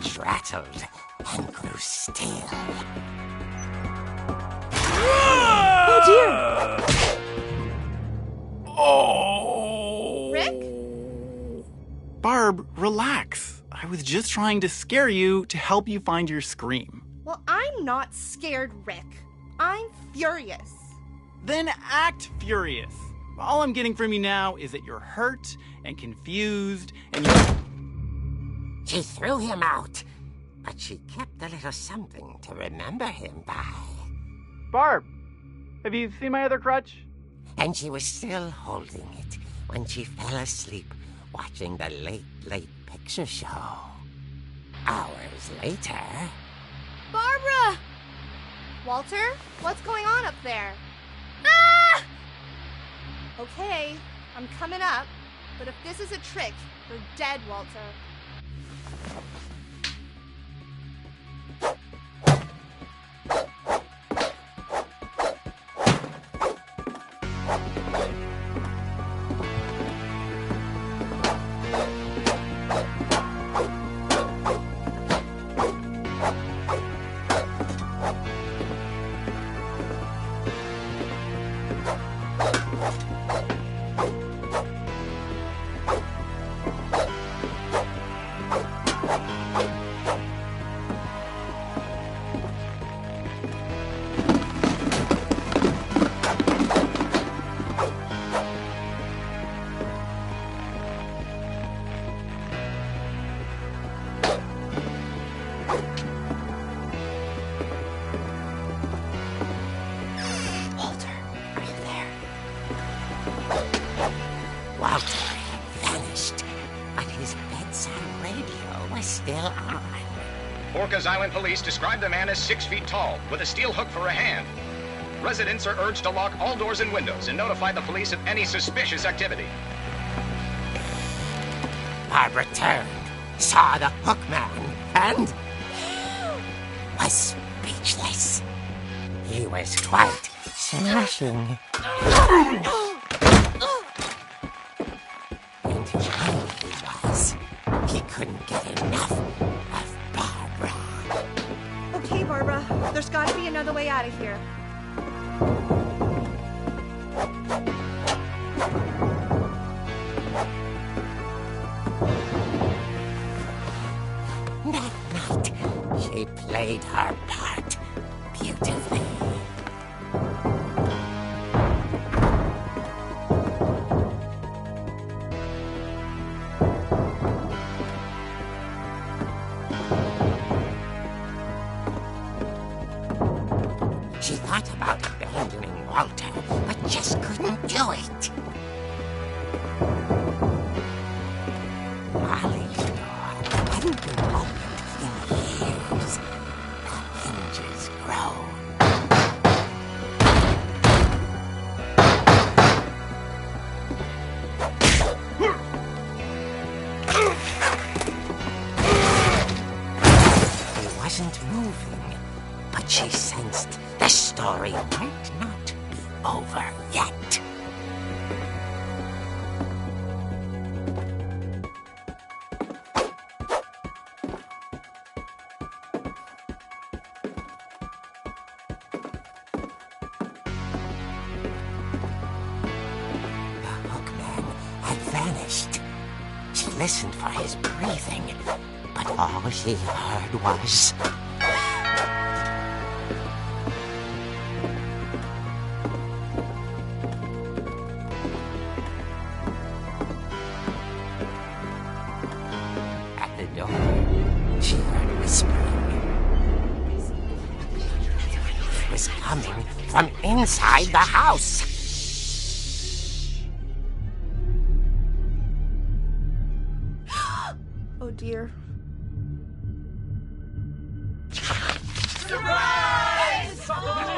Fridge rattled and grew still. Oh dear! Oh! Rick? Barb, relax. I was just trying to scare you to help you find your scream. Well, I'm not scared, Rick. I'm furious. Then act furious. All I'm getting from you now is that you're hurt and confused and you're... She threw him out, but she kept a little something to remember him by. Barb, have you seen my other crutch? And she was still holding it when she fell asleep watching the late picture show. Hours later... Barbara! Walter, what's going on up there? Ah! Okay, I'm coming up, but if this is a trick, you're dead, Walter. Orcas Island police describe the man as 6 feet tall, with a steel hook for a hand. Residents are urged to lock all doors and windows and notify the police of any suspicious activity. Barbara turned, saw the hook man, and was speechless. He was quite smashing. And here he was. He couldn't get enough of Barbara. Okay, Barbara, there's gotta be another way out of here. That night, she played her part beautifully. She thought about abandoning Walter, but just couldn't do it. Molly's door hadn't been opened in years. The hinges groaned. He wasn't moving, but she sensed the story might not be over yet. The hookman had vanished. She listened for his breathing, but all she heard was... At the door, she heard whispering. It was coming from inside the house. Oh dear.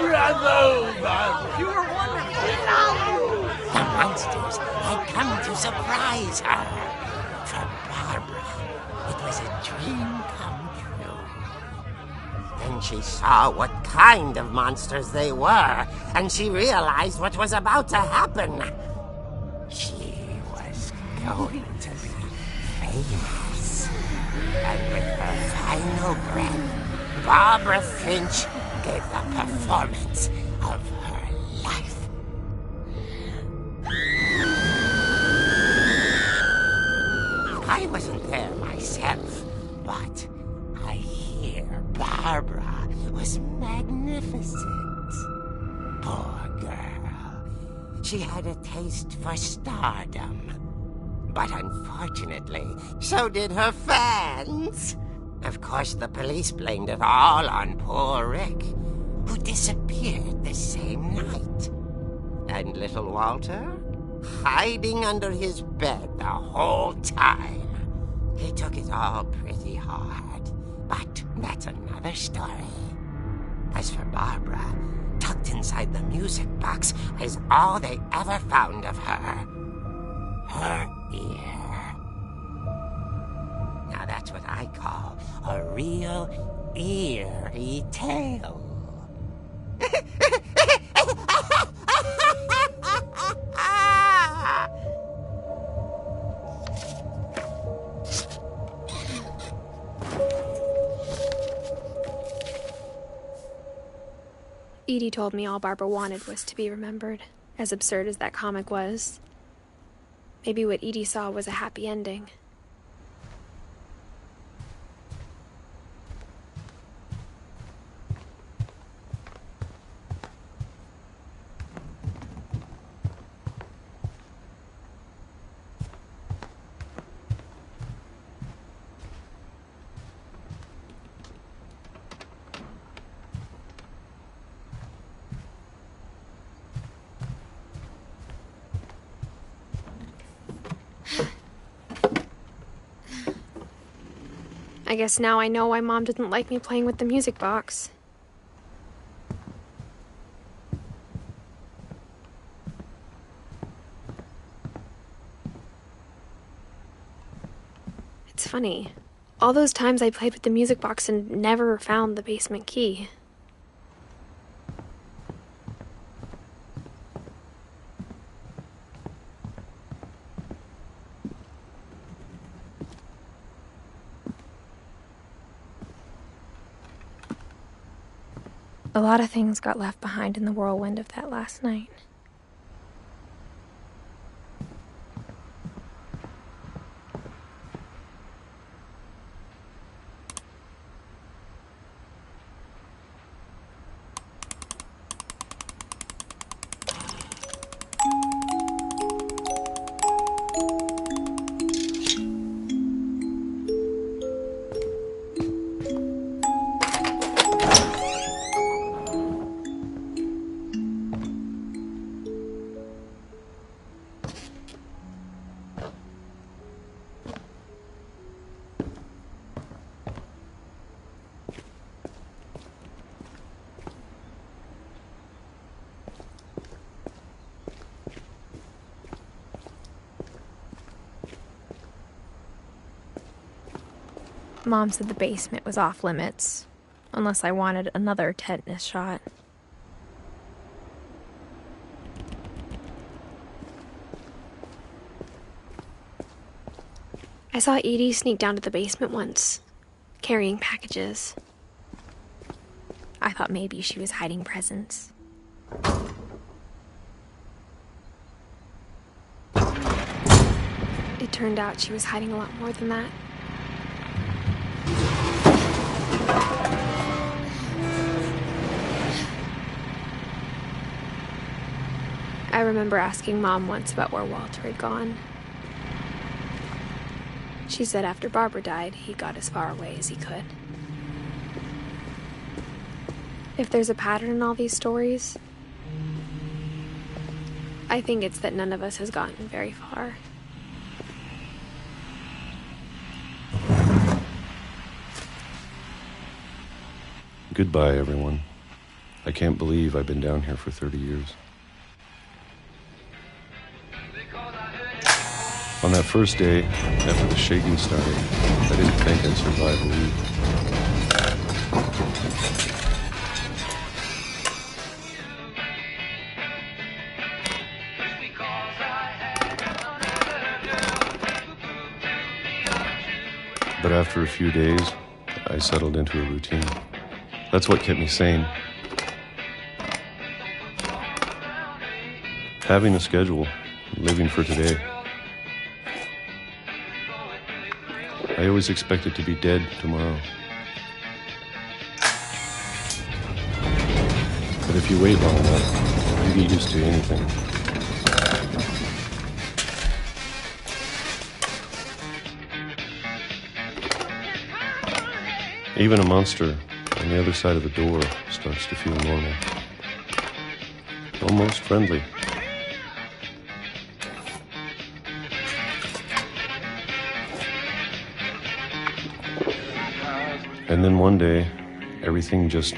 Bravo, Barbara! You were wonderful! The monsters had come to surprise her. For Barbara, it was a dream come true. Then she saw what kind of monsters they were, and she realized what was about to happen. She was going to be famous. And with her final breath, Barbara Finch gave the performance of her life. I wasn't there myself, but I hear Barbara was magnificent. Poor girl. She had a taste for stardom. But unfortunately, so did her fans. Of course, the police blamed it all on poor Rick, who disappeared the same night. And little Walter, hiding under his bed the whole time. He took it all pretty hard, but that's another story. As for Barbara, tucked inside the music box was all they ever found of her. Her ear. Now that's what I call a real eerie tale. Edie told me all Barbara wanted was to be remembered, as absurd as that comic was. Maybe what Edie saw was a happy ending. I guess now I know why Mom didn't like me playing with the music box. It's funny. All those times I played with the music box and never found the basement key. A lot of things got left behind in the whirlwind of that last night. Mom said the basement was off limits, unless I wanted another tetanus shot. I saw Edie sneak down to the basement once, carrying packages. I thought maybe she was hiding presents. It turned out she was hiding a lot more than that. I remember asking Mom once about where Walter had gone. She said after Barbara died, he got as far away as he could. If there's a pattern in all these stories, I think it's that none of us has gotten very far. Goodbye, everyone. I can't believe I've been down here for 30 years. On that first day, after the shaking started, I didn't think I'd survive a week. But after a few days, I settled into a routine. That's what kept me sane. Having a schedule, living for today. I always expected to be dead tomorrow. But if you wait long enough, you get used to anything. Even a monster on the other side of the door starts to feel normal. Almost friendly. And then one day, everything just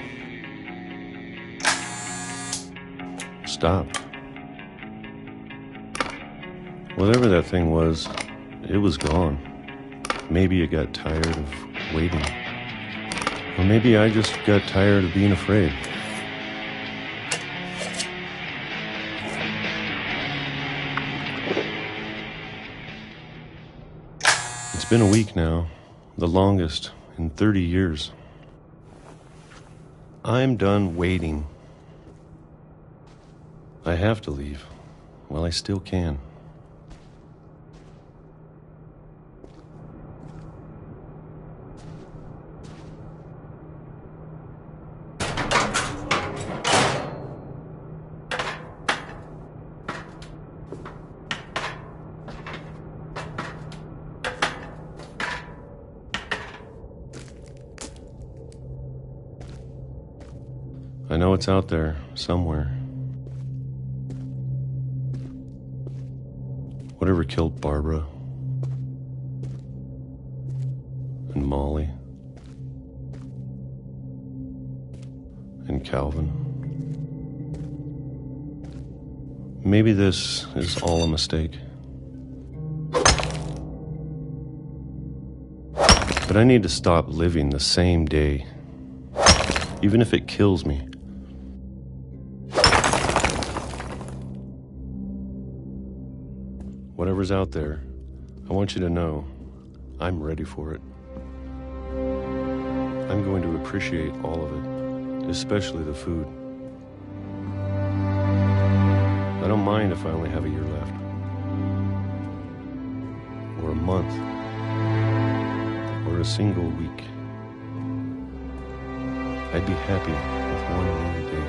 stopped. Whatever that thing was, it was gone. Maybe it got tired of waiting. Or maybe I just got tired of being afraid. It's been a week now, the longest in 30 years. I'm done waiting. I have to leave while I still can. I know it's out there, somewhere. Whatever killed Barbara and Molly and Calvin. Maybe this is all a mistake. But I need to stop living the same day, even if it kills me. Whatever's out there, I want you to know I'm ready for it. I'm going to appreciate all of it, especially the food. I don't mind if I only have a year left, or a month, or a single week. I'd be happy with one more day.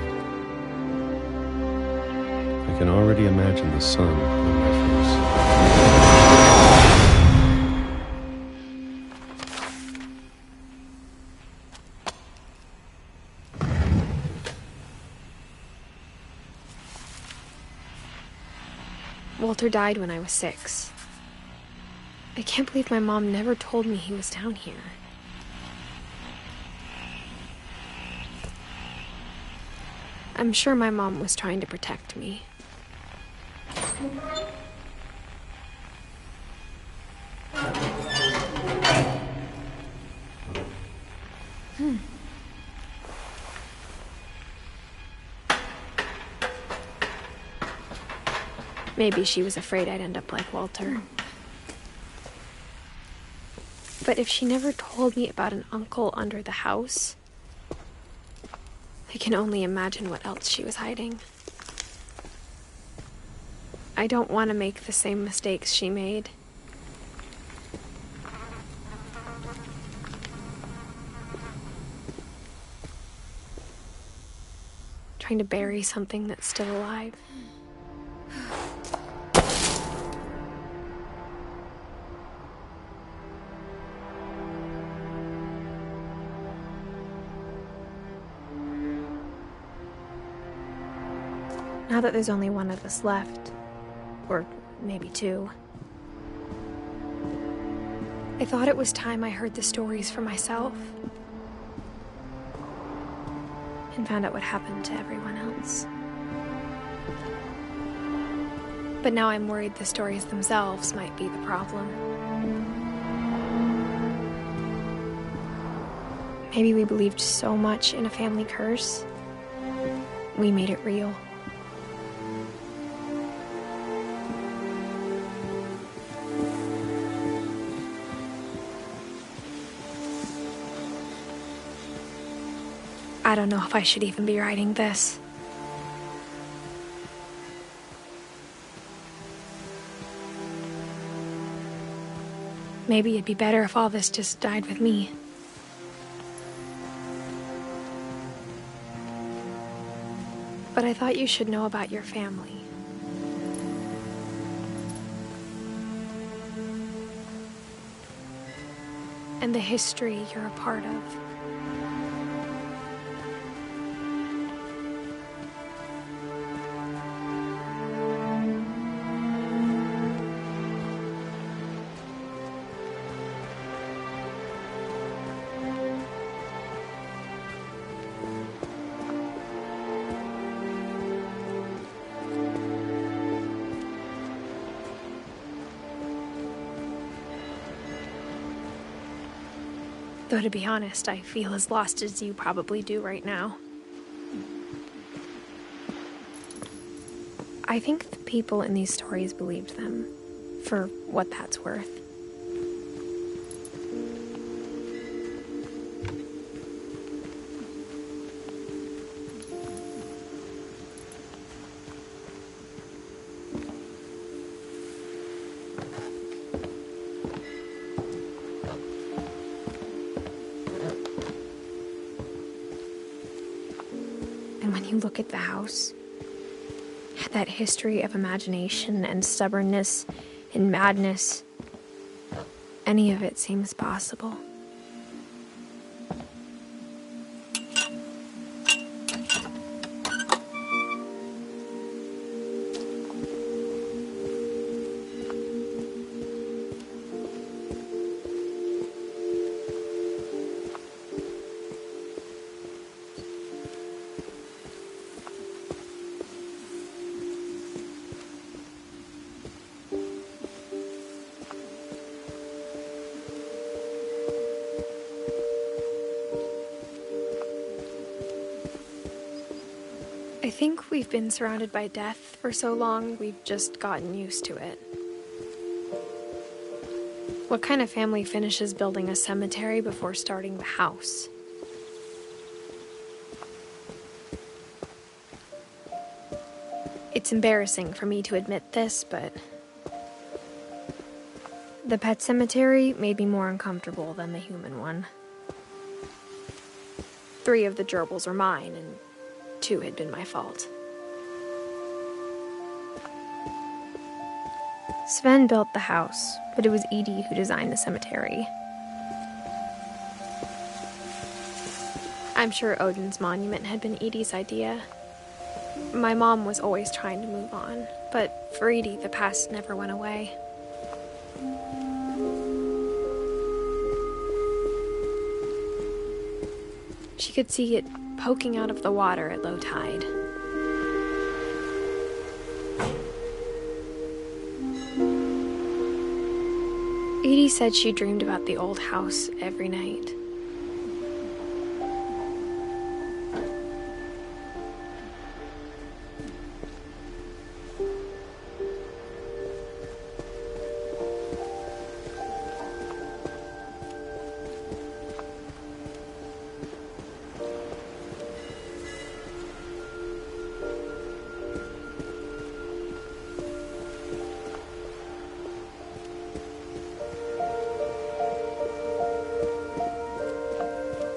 I can already imagine the sun on my face. Walter died when I was 6. I can't believe my mom never told me he was down here. I'm sure my mom was trying to protect me. Maybe she was afraid I'd end up like Walter. But if she never told me about an uncle under the house, I can only imagine what else she was hiding. I don't want to make the same mistakes she made. Trying to bury something that's still alive. Now that there's only one of us left, or maybe 2, I thought it was time I heard the stories for myself. and found out what happened to everyone else. But now I'm worried the stories themselves might be the problem. Maybe we believed so much in a family curse, we made it real. I don't know if I should even be writing this. Maybe it'd be better if all this just died with me. But I thought you should know about your family. And the history you're a part of. Though to be honest, I feel as lost as you probably do right now. I think the people in these stories believed them, for what that's worth. And when you look at the house, that history of imagination and stubbornness and madness, any of it seems possible. I think we've been surrounded by death for so long, we've just gotten used to it. What kind of family finishes building a cemetery before starting the house? It's embarrassing for me to admit this, but the pet cemetery made me more uncomfortable than the human one. 3 of the gerbils were mine, and 2 had been my fault. Sven built the house, but it was Edie who designed the cemetery. I'm sure Odin's monument had been Edie's idea. My mom was always trying to move on, but for Edie, the past never went away. She could see it poking out of the water at low tide. Edie said she dreamed about the old house every night.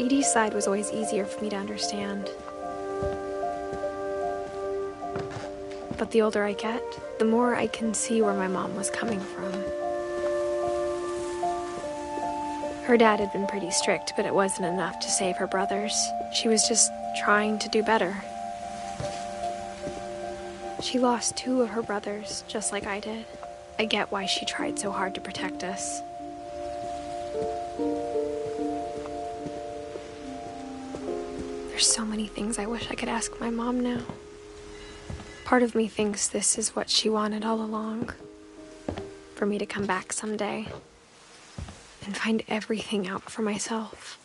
Edie's side was always easier for me to understand. But the older I get, the more I can see where my mom was coming from. Her dad had been pretty strict, but it wasn't enough to save her brothers. She was just trying to do better. She lost 2 of her brothers, just like I did. I get why she tried so hard to protect us. There's so many things I wish I could ask my mom now. Part of me thinks this is what she wanted all along. For me to come back someday and find everything out for myself.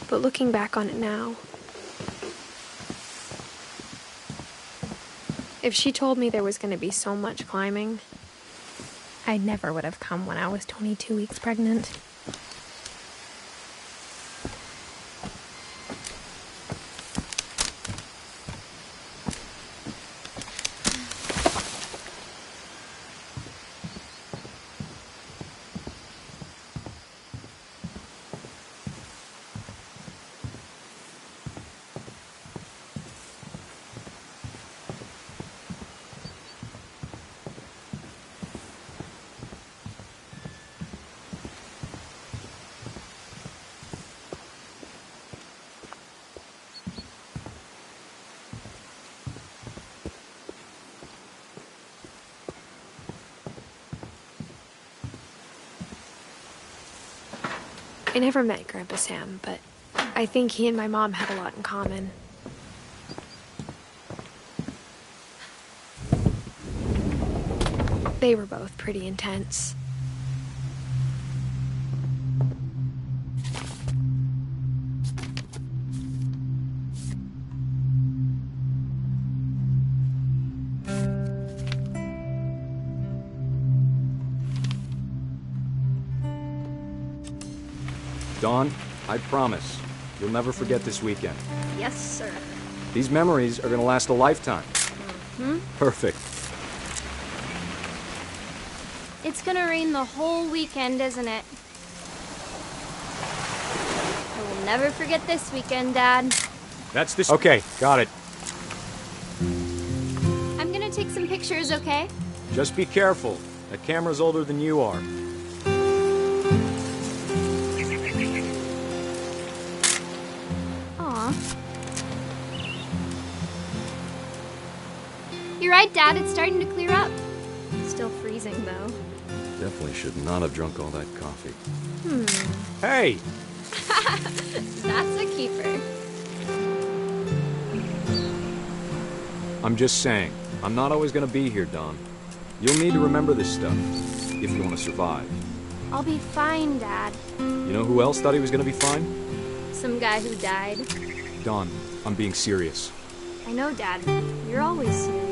But looking back on it now, if she told me there was going to be so much climbing, I never would have come when I was 22 weeks pregnant. I never met Grandpa Sam, but I think he and my mom had a lot in common. They were both pretty intense. Dawn, I promise, you'll never forget this weekend. Yes, sir. These memories are gonna last a lifetime. Perfect. It's gonna rain the whole weekend, isn't it? I will never forget this weekend, Dad. That's this. Okay, got it. I'm gonna take some pictures, okay? Just be careful. That camera's older than you are. You're right, Dad. It's starting to clear up. Still freezing, though. Definitely should not have drunk all that coffee. Hey! That's a keeper. I'm just saying, I'm not always gonna be here, Dawn. You'll need to remember this stuff, if you want to survive. I'll be fine, Dad. You know who else thought he was gonna be fine? Some guy who died. Dawn, I'm being serious. I know, Dad. You're always serious.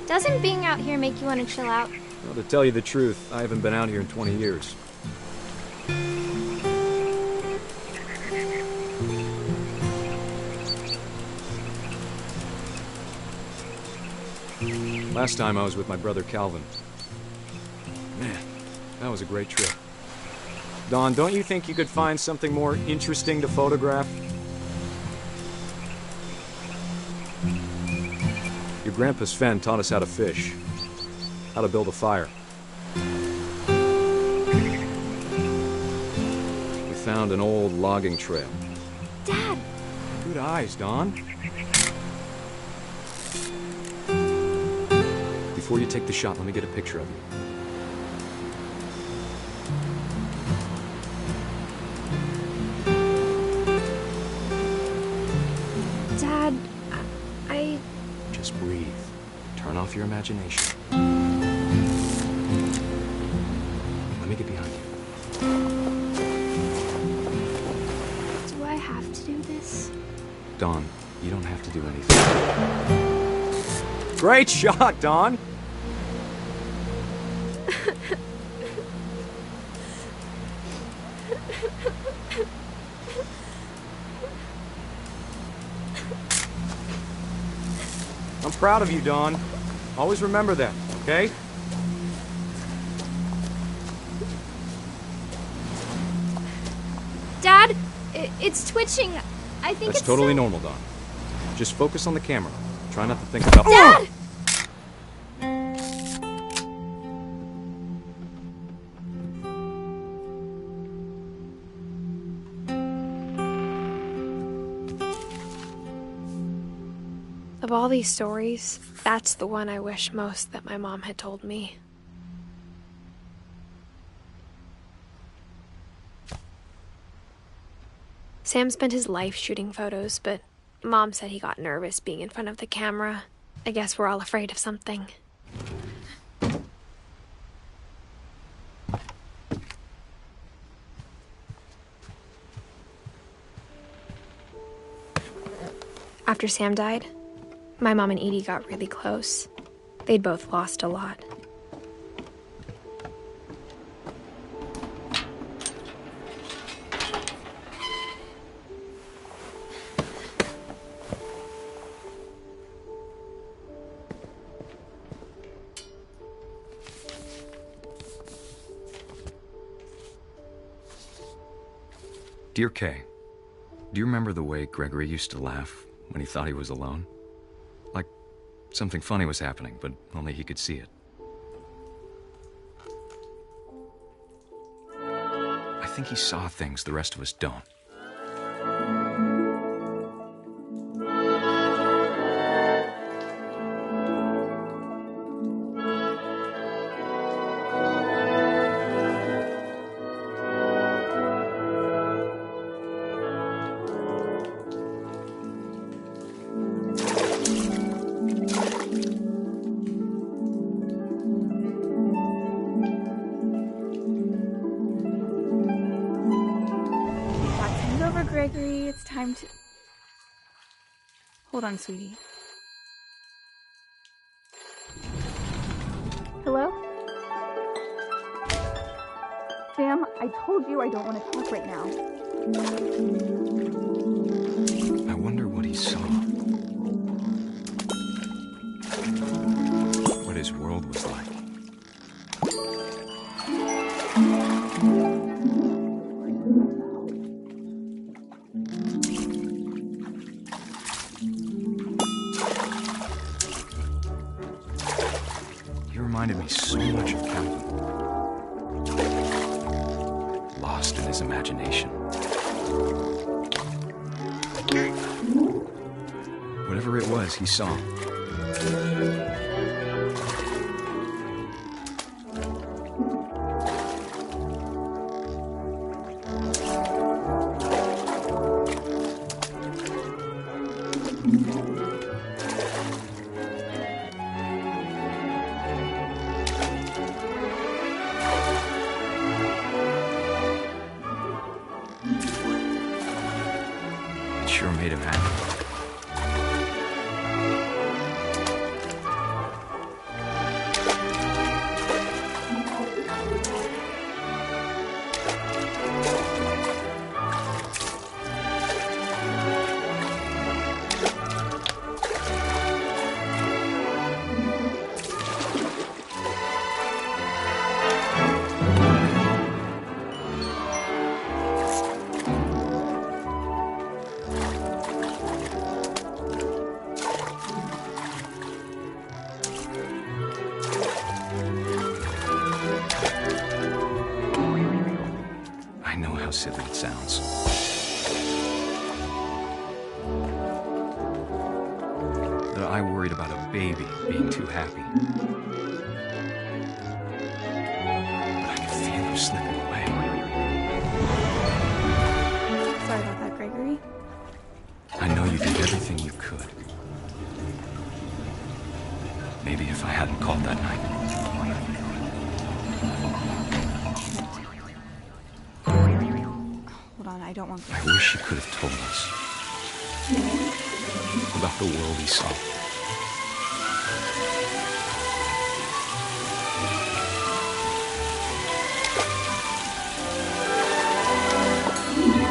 Doesn't being out here make you want to chill out? Well, to tell you the truth, I haven't been out here in 20 years. Last time I was with my brother Calvin. Man, that was a great trip. Dawn, don't you think you could find something more interesting to photograph? Your grandpa Sven taught us how to fish, how to build a fire. We found an old logging trail. Dad! Good eyes, Dawn. Before you take the shot, let me get a picture of you. Dad, I... Just breathe. Turn off your imagination. Let me get behind you. Do I have to do this? Dawn, you don't have to do anything. Great shot, Dawn! I'm proud of you, Dawn. Always remember that, okay? Dad, it's twitching. I think That's it's totally normal, Dawn. Just focus on the camera. Try not to think about... Dad! Of all these stories, that's the one I wish most that my mom had told me. Sam spent his life shooting photos, but Mom said he got nervous being in front of the camera. I guess we're all afraid of something. After Sam died, my mom and Edie got really close. They'd both lost a lot. Dear Kay, do you remember the way Gregory used to laugh when he thought he was alone? Like something funny was happening, but only he could see it. I think he saw things the rest of us don't. Gregory, it's time to... Hold on, sweetie. Hello? Sam, I told you I don't want to talk right now. I wonder what he saw. What his world was like. Reminded me so much of Calvin. Lost in his imagination. Whatever it was, he saw. Sure made him happy. I know how silly it sounds. That I worried about a baby being too happy. But I could feel him slipping away. Sorry about that, Gregory. I know you did everything you could. Maybe if I hadn't called that night. Hold on, I don't want... I wish he could have told us about the world he saw.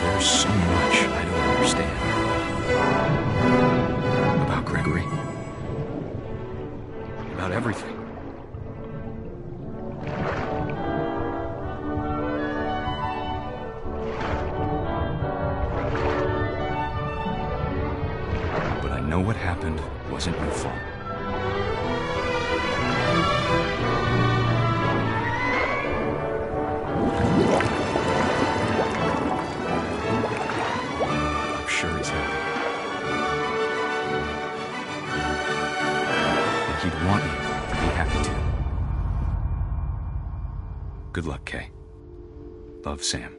There's so much I don't understand about Gregory, about everything. But I know what happened wasn't your fault. I'm sure he's happy. he'd want you to be happy too. Good luck, Kay. Love, Sam.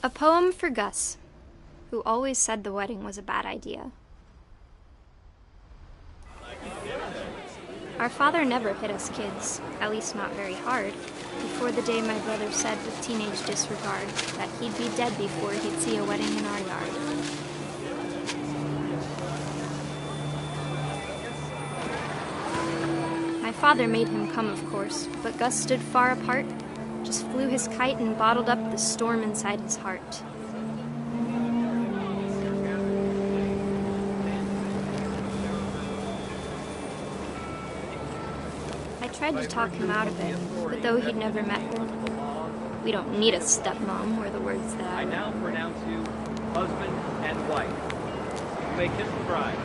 A poem for Gus, who always said the wedding was a bad idea. Our father never hit us kids, at least not very hard, before the day my brother said with teenage disregard that he'd be dead before he'd see a wedding in our yard. My father made him come, of course, but Gus stood far apart, just flew his kite and bottled up the storm inside his heart. I tried to talk him out of it, but though he'd never met her, we don't need a stepmom were the words that I now pronounce you husband and wife. You may kiss the bride.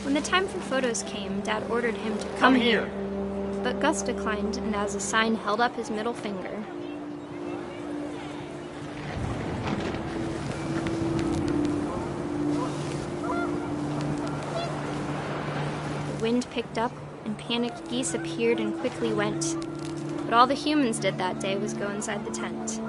When the time for photos came, Dad ordered him to come here. But Gus declined, and as a sign held up his middle finger. The wind picked up, and panicked geese appeared and quickly went. But all the humans did that day was go inside the tent.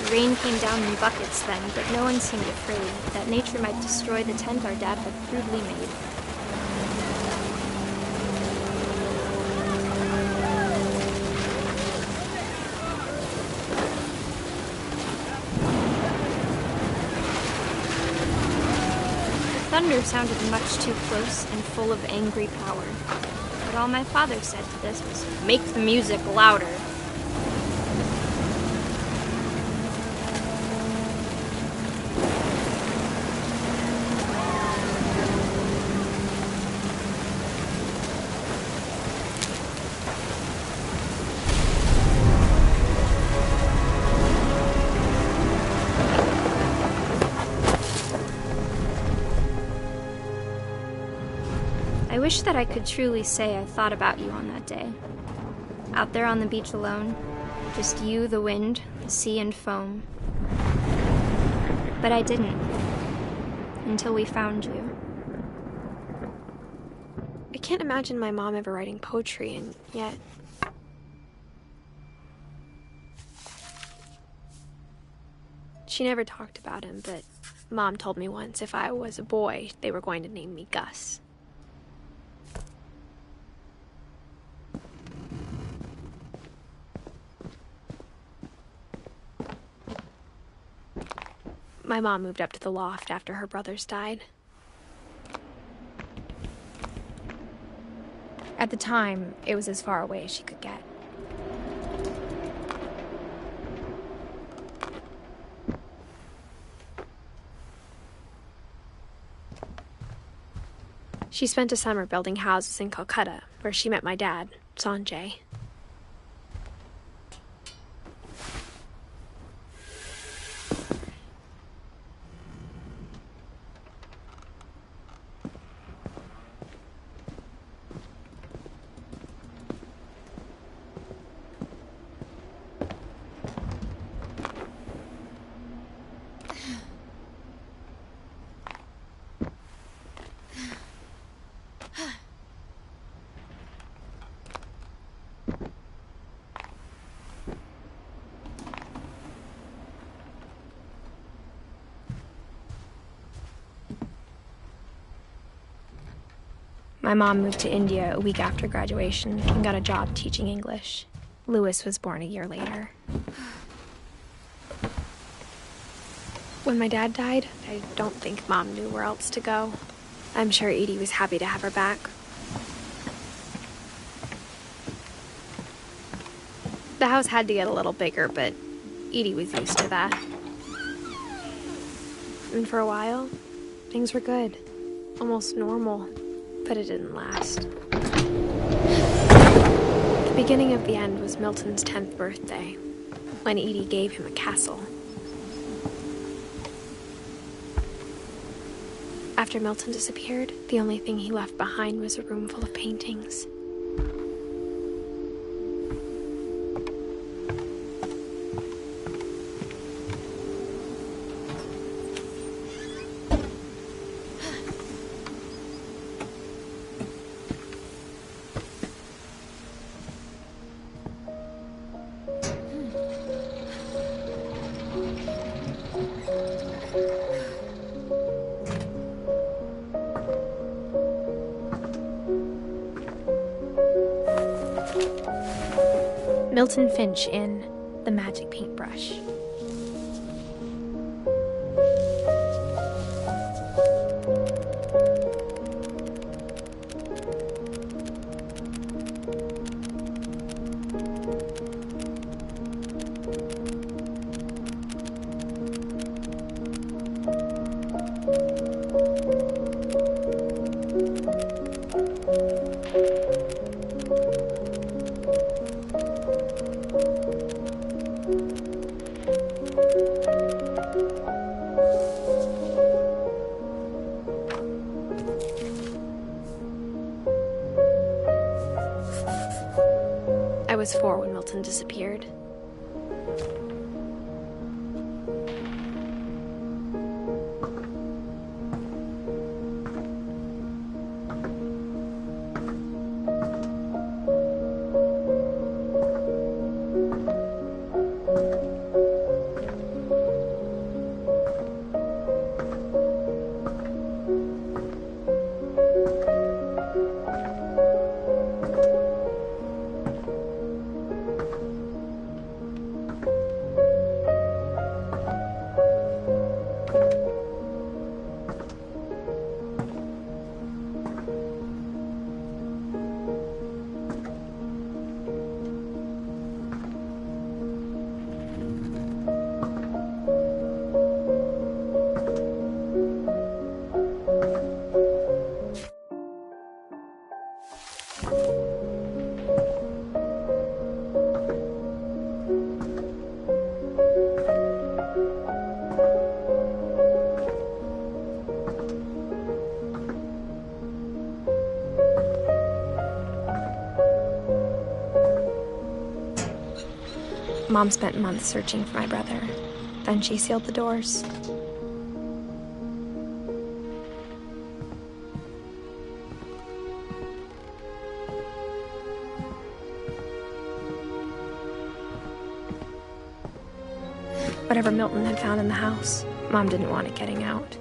The rain came down in buckets then, but no one seemed afraid that nature might destroy the tent our dad had crudely made. Thunder sounded much too close and full of angry power. But all my father said to this was, "Make the music louder." I wish that I could truly say I thought about you on that day. Out there on the beach alone, just you, the wind, the sea, and foam. But I didn't, until we found you. I can't imagine my mom ever writing poetry, and yet... She never talked about him, but Mom told me once if I was a boy, they were going to name me Gus. My mom moved up to the loft after her brothers died. At the time, it was as far away as she could get. She spent a summer building houses in Calcutta, where she met my dad, Sanjay. My mom moved to India a week after graduation and got a job teaching English. Louis was born a year later. When my dad died, I don't think Mom knew where else to go. I'm sure Edie was happy to have her back. The house had to get a little bigger, but Edie was used to that. And for a while, things were good. Almost normal. But it didn't last. The beginning of the end was Milton's 10th birthday, when Edie gave him a castle. After Milton disappeared, the only thing he left behind was a room full of paintings. Milton Finch in The Magic Paintbrush. I was 4 when Milton disappeared. Mom spent months searching for my brother. Then she sealed the doors. Whatever Milton had found in the house, Mom didn't want it getting out.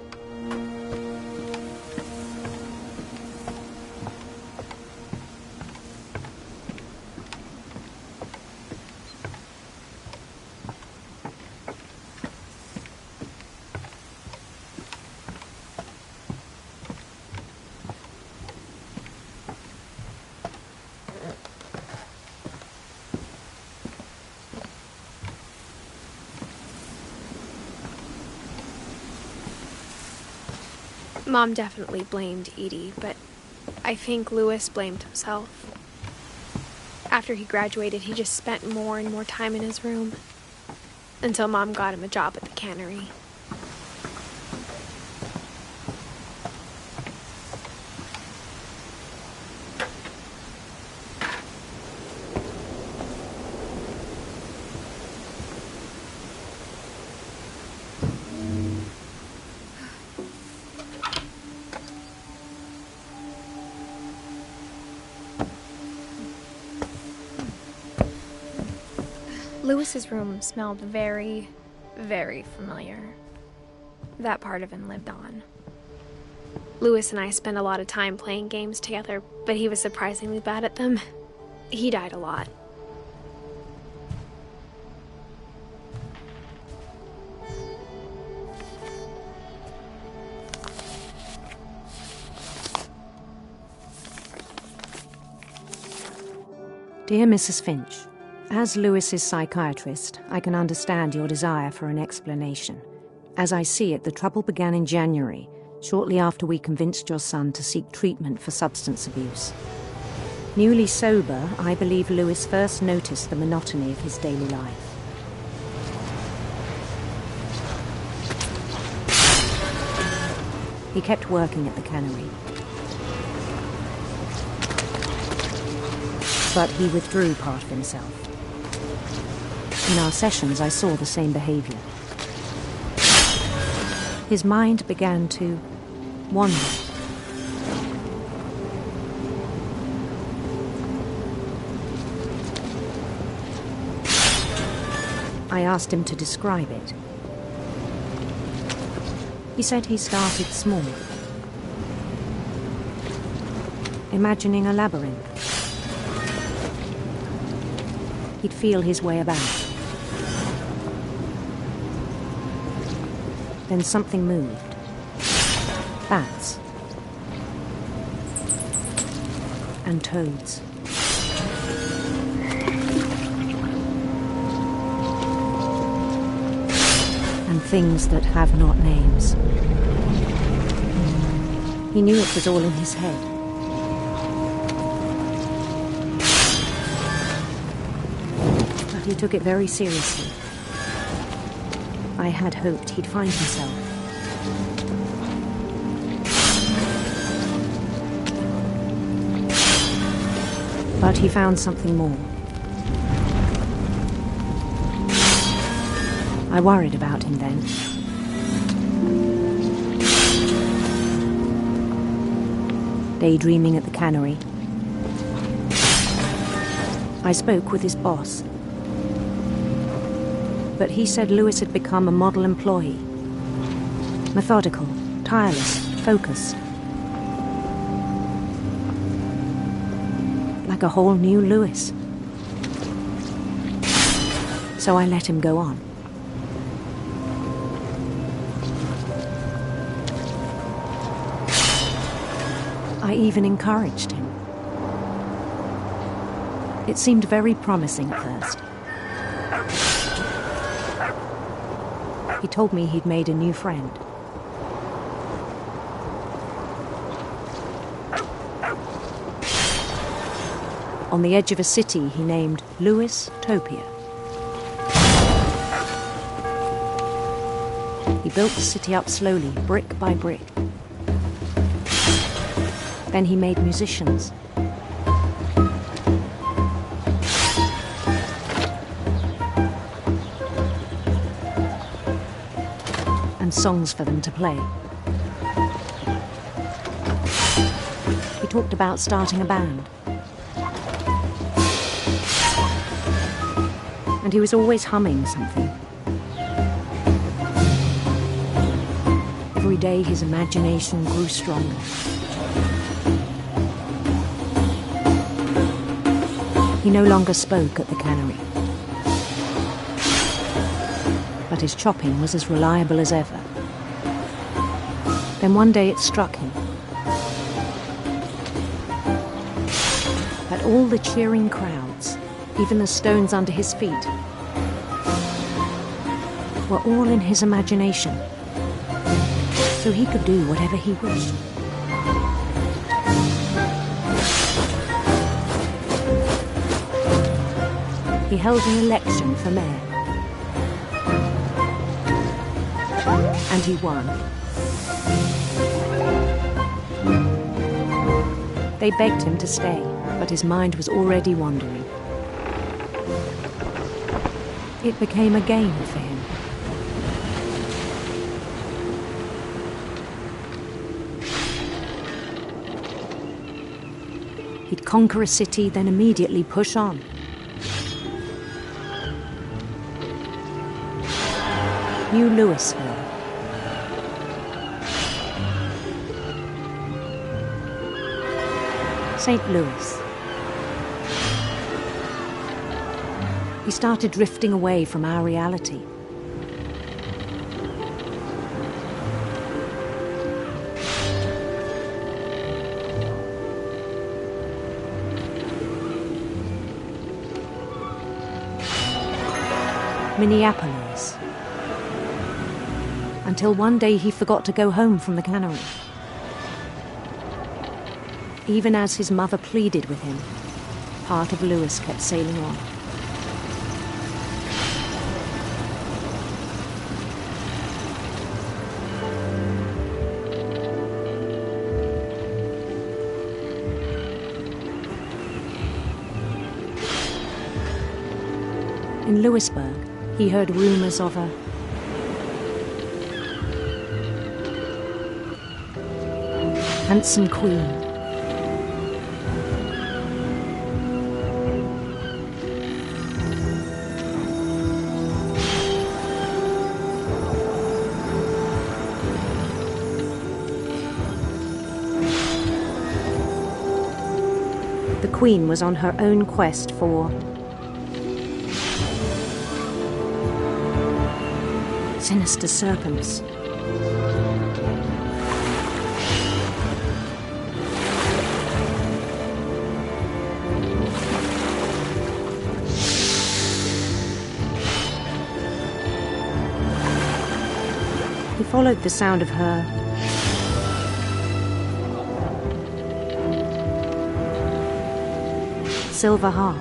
Mom definitely blamed Edie, but I think Louis blamed himself. After he graduated, he just spent more and more time in his room, until Mom got him a job at the cannery. Louis's room smelled very, very familiar. That part of him lived on. Louis and I spent a lot of time playing games together, but he was surprisingly bad at them. He died a lot. Dear Mrs. Finch, as Lewis's psychiatrist, I can understand your desire for an explanation. As I see it, the trouble began in January, shortly after we convinced your son to seek treatment for substance abuse. Newly sober, I believe Lewis first noticed the monotony of his daily life. He kept working at the cannery. But he withdrew part of himself. In our sessions, I saw the same behavior. His mind began to wander. I asked him to describe it. He said he started small, imagining a labyrinth. He'd feel his way about. Then something moved. Bats. And toads. And things that have not names. He knew it was all in his head. But he took it very seriously. I had hoped he'd find himself. But he found something more. I worried about him then. Daydreaming at the cannery, I spoke with his boss. But he said Lewis had become a model employee. Methodical, tireless, focused. Like a whole new Lewis. So I let him go on. I even encouraged him. It seemed very promising at first. He told me he'd made a new friend. On the edge of a city he named Lewis-topia. He built the city up slowly, brick by brick. Then he made musicians. And songs for them to play. He talked about starting a band. And he was always humming something. Every day his imagination grew stronger. He no longer spoke at the cannery. But his chopping was as reliable as ever. Then one day it struck him that all the cheering crowds, even the stones under his feet, were all in his imagination, so he could do whatever he wished. He held an election for mayor. And he won. They begged him to stay, but his mind was already wandering. It became a game for him. He'd conquer a city, then immediately push on. New Louisville. St. Louis. He started drifting away from our reality. Minneapolis. Until one day he forgot to go home from the cannery. Even as his mother pleaded with him, part of Lewis kept sailing on. In Lewisburg, he heard rumors of a handsome queen. The queen was on her own quest for sinister serpents. He followed the sound of her silver harp.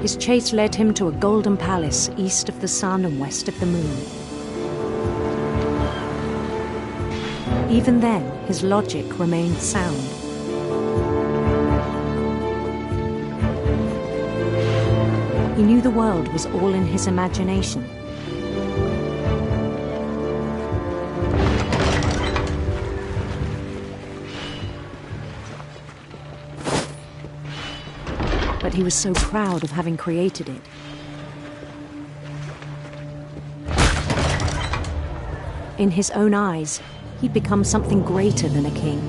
His chase led him to a golden palace east of the sun and west of the moon. Even then, his logic remained sound. He knew the world was all in his imagination. But he was so proud of having created it. In his own eyes, he'd become something greater than a king.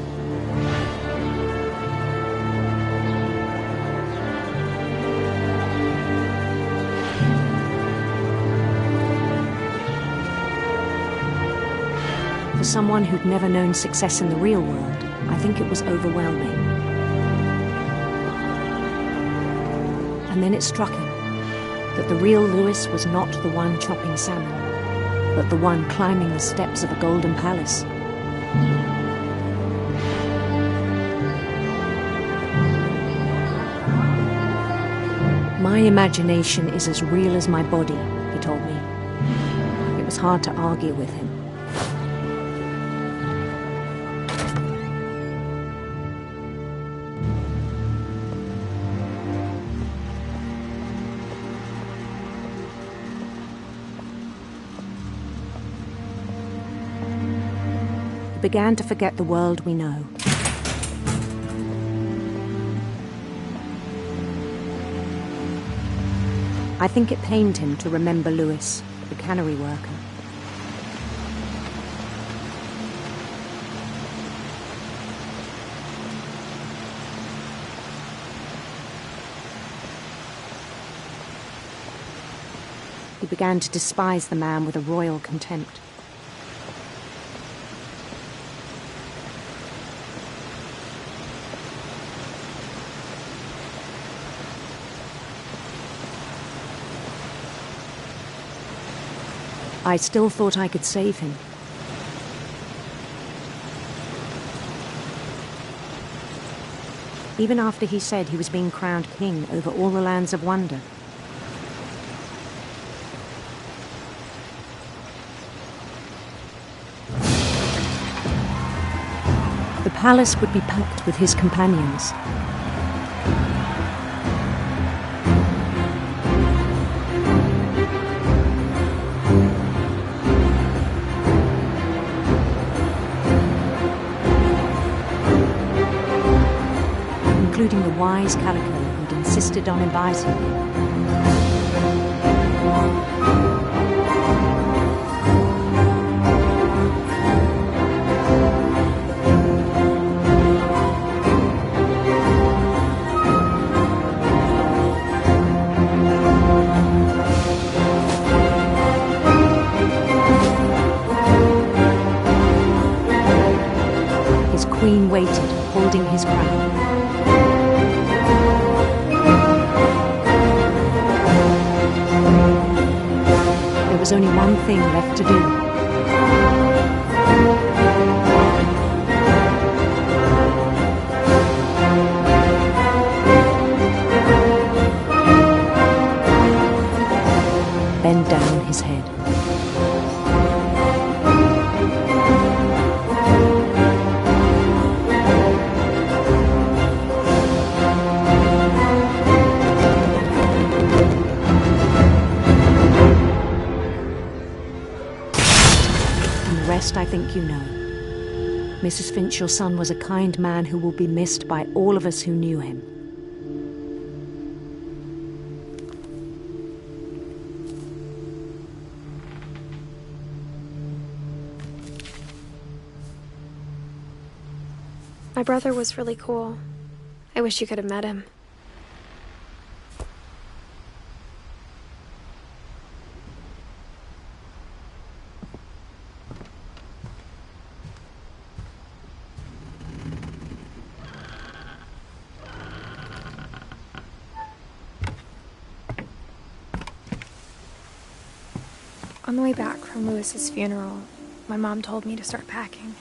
For someone who'd never known success in the real world, I think it was overwhelming. And then it struck him that the real Lewis was not the one chopping salmon, but the one climbing the steps of a golden palace. My imagination is as real as my body, he told me. It was hard to argue with him. Began to forget the world we know. I think it pained him to remember Lewis, the cannery worker. He began to despise the man with a royal contempt. I still thought I could save him. Even after he said he was being crowned king over all the lands of wonder. The palace would be packed with his companions. Including the wise Calico who'd insisted on inviting me. waited, holding his crown. There was only one thing left to do. Bend down his head. I think you know. Mrs. Finch, your son was a kind man who will be missed by all of us who knew him. My brother was really cool. I wish you could have met him. On the way back from Lewis's funeral, my mom told me to start packing.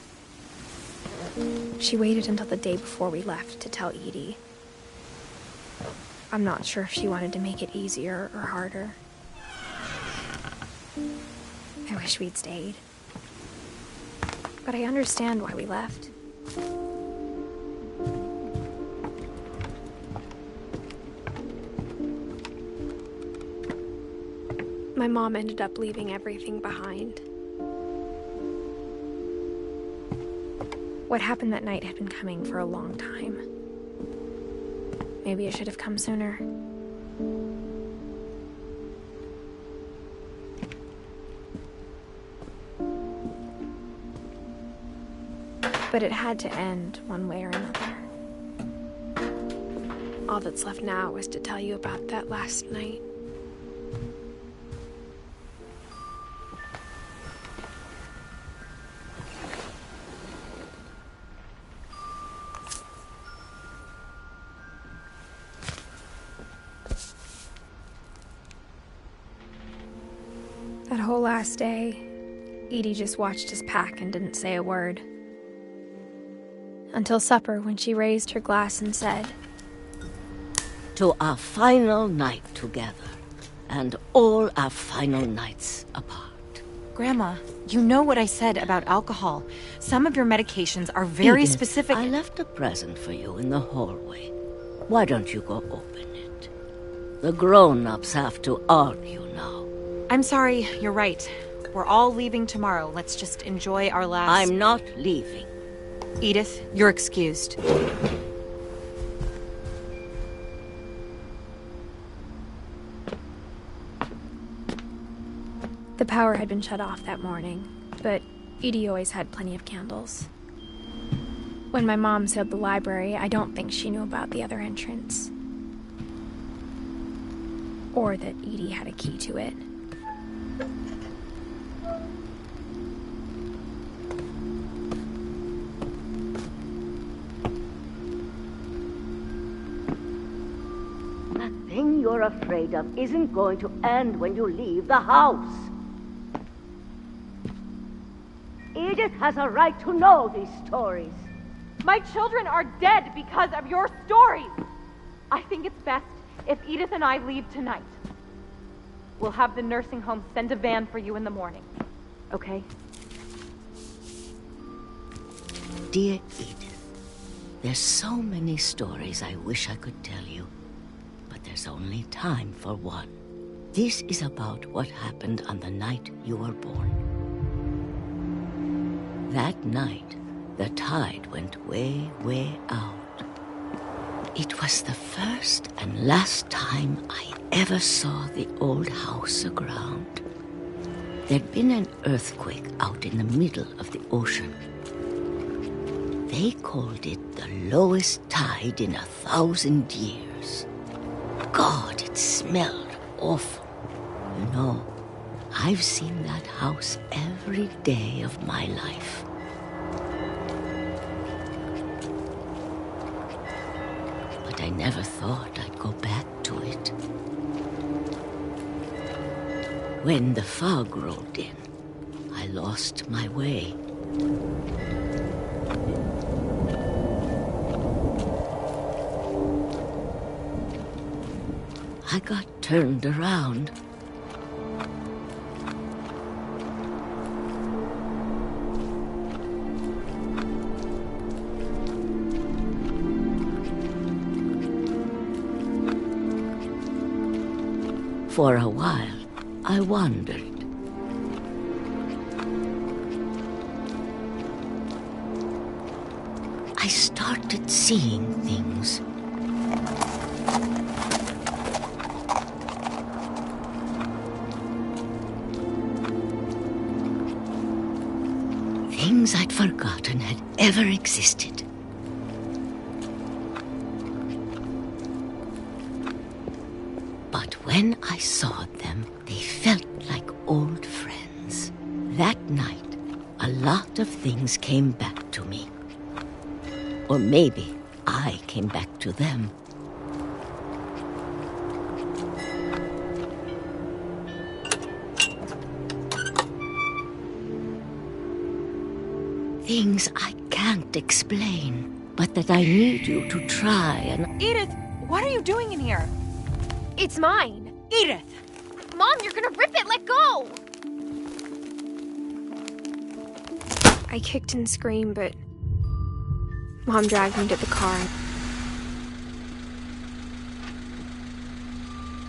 She waited until the day before we left to tell Edie. I'm not sure if she wanted to make it easier or harder. I wish we'd stayed. But I understand why we left. My mom ended up leaving everything behind. What happened that night had been coming for a long time. Maybe it should have come sooner. But it had to end one way or another. All that's left now is to tell you about that last night. That whole last day, Edie just watched us pack and didn't say a word. Until supper, when she raised her glass and said, "To our final night together, and all our final nights apart." Grandma, you know what I said about alcohol. Some of your medications are very Edith, specific. I left a present for you in the hallway. Why don't you go open it? The grown-ups have to argue now. I'm sorry, you're right. We're all leaving tomorrow. Let's just enjoy our last... I'm not leaving. Edith, you're excused. The power had been shut off that morning, but Edie always had plenty of candles. When my mom sailed the library, I don't think she knew about the other entrance. Or that Edie had a key to it. That thing you're afraid of isn't going to end when you leave the house. Edith has a right to know these stories. My children are dead because of your stories. I think it's best if Edith and I leave tonight. We'll have the nursing home send a van for you in the morning. Okay? Dear Edith, there's so many stories I wish I could tell you, but there's only time for one. This is about what happened on the night you were born. That night, the tide went way, way out. It was the first and last time I ever saw the old house aground. There'd been an earthquake out in the middle of the ocean. They called it the lowest tide in 1,000 years. God, it smelled awful. You know, I've seen that house every day of my life. I never thought I'd go back to it. When the fog rolled in, I lost my way. I got turned around. For a while, I wandered. I started seeing things. Things I'd forgotten had ever existed. But when I saw them, they felt like old friends. That night, a lot of things came back to me. Or maybe I came back to them. Things I can't explain, but that I need you to try and... Edith, what are you doing in here? It's mine. Edith! Mom, you're gonna rip it! Let go! I kicked and screamed, but Mom dragged me to the car.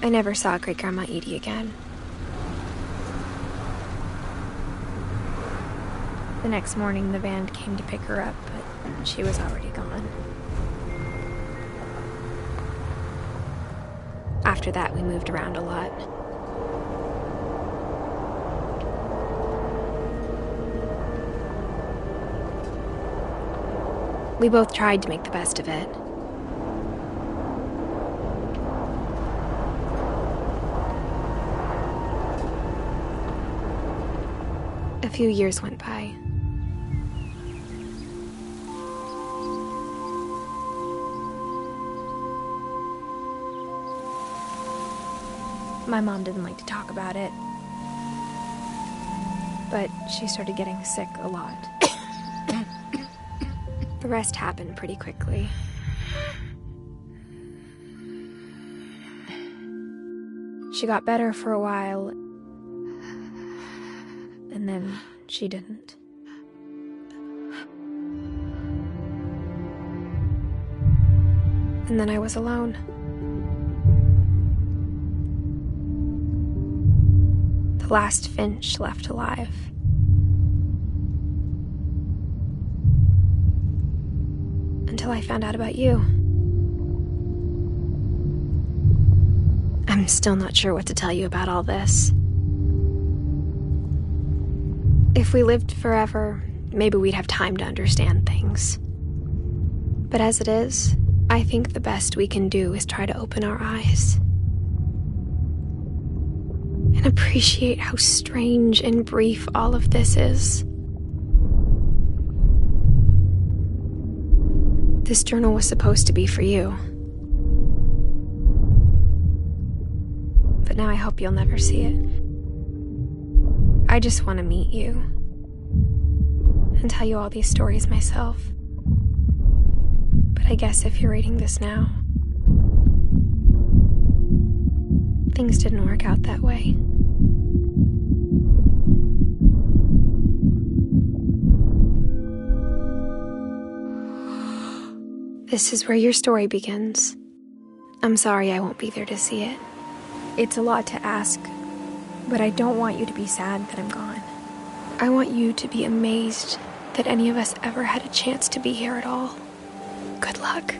I never saw Great-Grandma Edie again. The next morning, the van came to pick her up, but she was already gone. After that, we moved around a lot. We both tried to make the best of it. A few years went by. My mom didn't like to talk about it, but she started getting sick a lot. The rest happened pretty quickly. She got better for a while, and then she didn't. And then I was alone. The last Finch left alive. Until I found out about you. I'm still not sure what to tell you about all this. If we lived forever, maybe we'd have time to understand things. But as it is, I think the best we can do is try to open our eyes. And appreciate how strange and brief all of this is. This journal was supposed to be for you. But now I hope you'll never see it. I just want to meet you and tell you all these stories myself. But I guess if you're reading this now, things didn't work out that way. This is where your story begins. I'm sorry I won't be there to see it. It's a lot to ask, but I don't want you to be sad that I'm gone. I want you to be amazed that any of us ever had a chance to be here at all. Good luck.